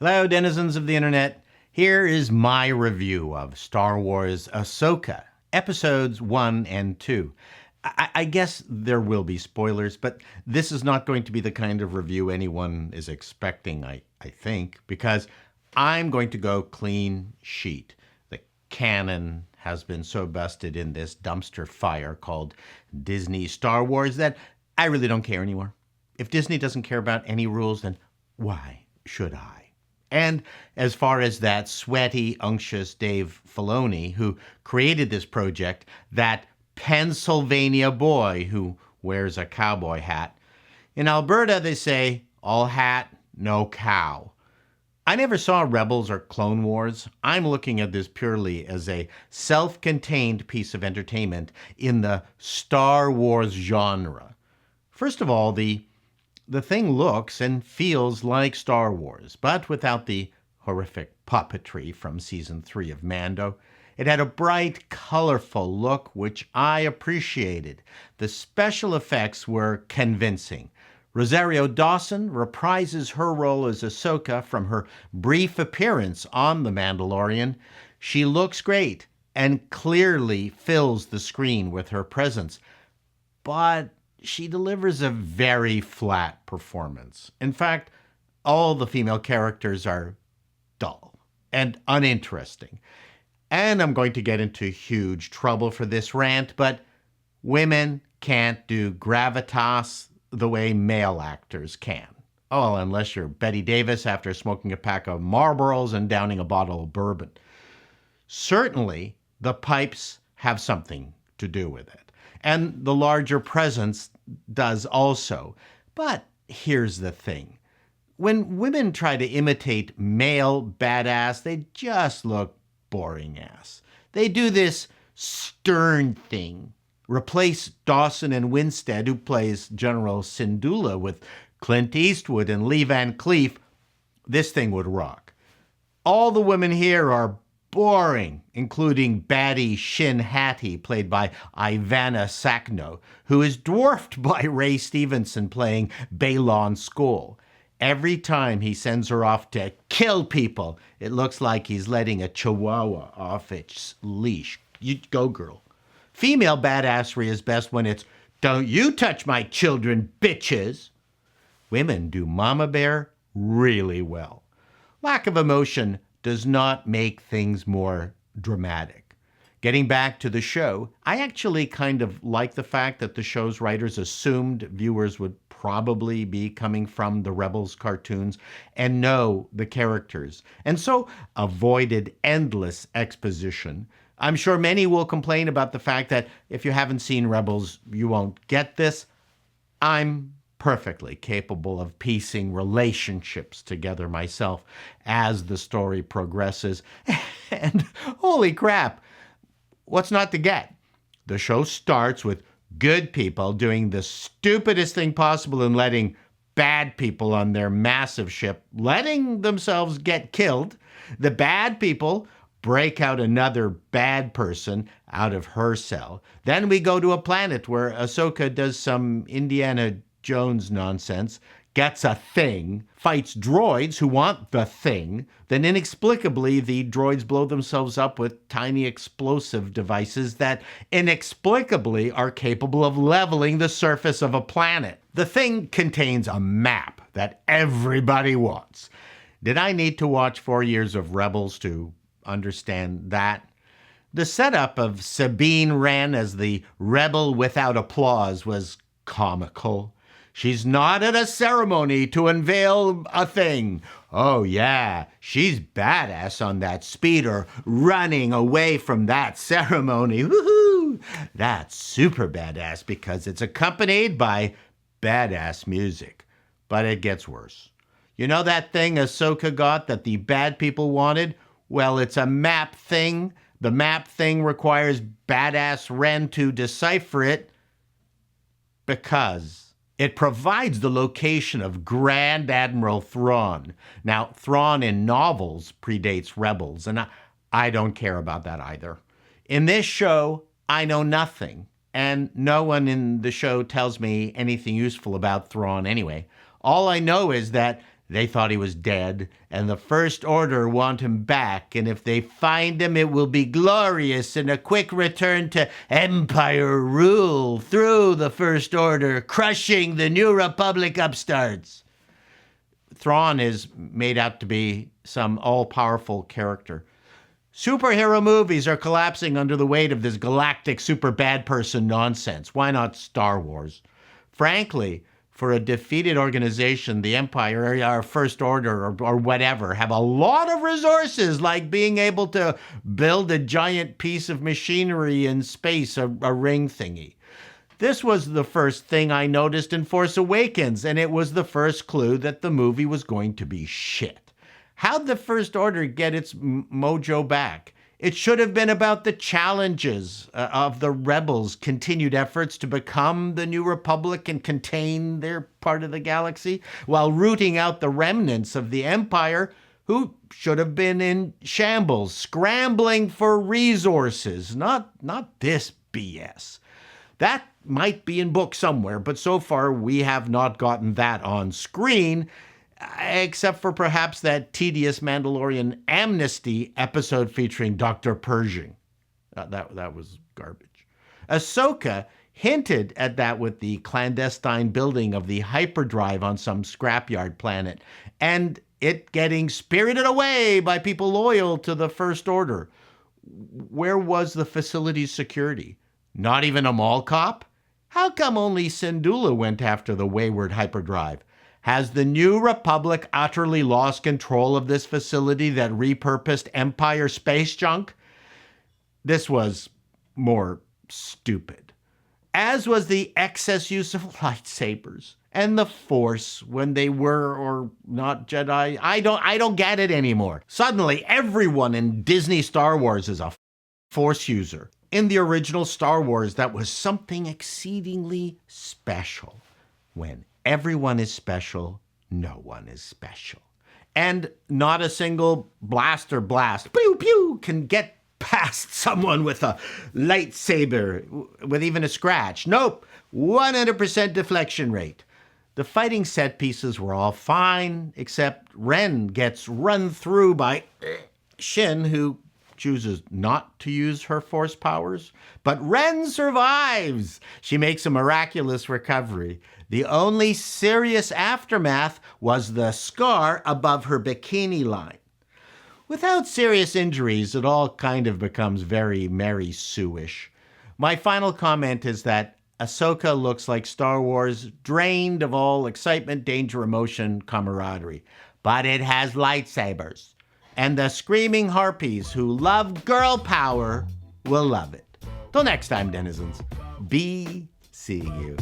Hello, denizens of the internet. Here is my review of Star Wars Ahsoka, episodes 1 and 2. I guess there will be spoilers, but this is not going to be the kind of review anyone is expecting, I think, because I'm going to go clean sheet. The canon has been so busted in this dumpster fire called Disney Star Wars that I really don't care anymore. If Disney doesn't care about any rules, then why should I? And as far as that sweaty, unctuous Dave Filoni, who created this project, that Pennsylvania boy who wears a cowboy hat, in Alberta they say, all hat, no cow. I never saw Rebels or Clone Wars. I'm looking at this purely as a self-contained piece of entertainment in the Star Wars genre. First of all, the thing looks and feels like Star Wars, but without the horrific puppetry from Season 3 of Mando. It had a bright, colorful look, which I appreciated. The special effects were convincing. Rosario Dawson reprises her role as Ahsoka from her brief appearance on The Mandalorian. She looks great and clearly fills the screen with her presence. But she delivers a very flat performance. In fact, all the female characters are dull and uninteresting. And I'm going to get into huge trouble for this rant, but women can't do gravitas the way male actors can. Oh, unless you're Betty Davis after smoking a pack of Marlboros and downing a bottle of bourbon. Certainly, the pipes have something to do with it. And the larger presence does also. But here's the thing. When women try to imitate male badass, they just look boring ass. They do this stern thing. Replace Dawson and Winstead, who plays General Syndulla, with Clint Eastwood and Lee Van Cleef. This thing would rock. All the women here are boring, including baddie Shin Hattie, played by Ivana Sakno, who is dwarfed by Ray Stevenson playing Balon Skoll. Every time he sends her off to kill people, it looks like he's letting a chihuahua off its leash. You go, girl. Female badassery is best when it's, don't you touch my children, bitches. Women do Mama Bear really well. Lack of emotion does not make things more dramatic. Getting back to the show, I actually kind of like the fact that the show's writers assumed viewers would probably be coming from the Rebels cartoons and know the characters, and so avoided endless exposition. I'm sure many will complain about the fact that if you haven't seen Rebels, you won't get this. I'm perfectly capable of piecing relationships together myself as the story progresses. And holy crap, what's not to get? The show starts with good people doing the stupidest thing possible and letting bad people on their massive ship letting themselves get killed. The bad people break out another bad person out of her cell. Then we go to a planet where Ahsoka does some Indiana Jones nonsense, gets a thing, fights droids who want the thing, then inexplicably the droids blow themselves up with tiny explosive devices that inexplicably are capable of leveling the surface of a planet. The thing contains a map that everybody wants. Did I need to watch 4 years of Rebels to understand that? The setup of Sabine Wren as the rebel without applause was comical. She's not at a ceremony to unveil a thing. Oh yeah, she's badass on that speeder, running away from that ceremony. Woohoo! That's super badass because it's accompanied by badass music. But it gets worse. You know that thing Ahsoka got that the bad people wanted? Well, it's a map thing. The map thing requires badass Ren to decipher it because it provides the location of Grand Admiral Thrawn. Now, Thrawn in novels predates Rebels, and I don't care about that either. In this show, I know nothing, and no one in the show tells me anything useful about Thrawn anyway. All I know is that They thought he was dead, and the First Order want him back, and if they find him, it will be glorious and a quick return to Empire rule through the First Order, crushing the New Republic upstarts. Thrawn is made out to be some all-powerful character. Superhero movies are collapsing under the weight of this galactic super bad person nonsense. Why not Star Wars? Frankly, for a defeated organization, the Empire or First Order or whatever have a lot of resources, like being able to build a giant piece of machinery in space, a ring thingy. This was the first thing I noticed in Force Awakens, and it was the first clue that the movie was going to be shit. How'd the First Order get its mojo back? It should have been about the challenges of the rebels' continued efforts to become the New Republic and contain their part of the galaxy, while rooting out the remnants of the Empire, who should have been in shambles, scrambling for resources, not this BS. That might be in book somewhere, but so far we have not gotten that on screen, except for perhaps that tedious Mandalorian Amnesty episode featuring Dr. Pershing. That was garbage. Ahsoka hinted at that with the clandestine building of the hyperdrive on some scrapyard planet, and it getting spirited away by people loyal to the First Order. Where was the facility's security? Not even a mall cop? How come only Syndulla went after the wayward hyperdrive? Has the New Republic utterly lost control of this facility that repurposed Empire space junk? This was more stupid. As was the excess use of lightsabers and the Force when they were or not Jedi. I don't get it anymore. Suddenly, everyone in Disney Star Wars is a Force user. In the original Star Wars, that was something exceedingly special. When everyone is special, no one is special. And not a single blaster blast, pew pew, can get past someone with a lightsaber, with even a scratch. Nope, 100% deflection rate. The fighting set pieces were all fine, except Ren gets run through by Shin, who chooses not to use her Force powers. But Ren survives. She makes a miraculous recovery. The only serious aftermath was the scar above her bikini line. Without serious injuries, it all kind of becomes very Mary Sue-ish. My final comment is that Ahsoka looks like Star Wars, drained of all excitement, danger, emotion, camaraderie. But it has lightsabers. And the screaming harpies who love girl power will love it. Till next time, denizens, be seeing you.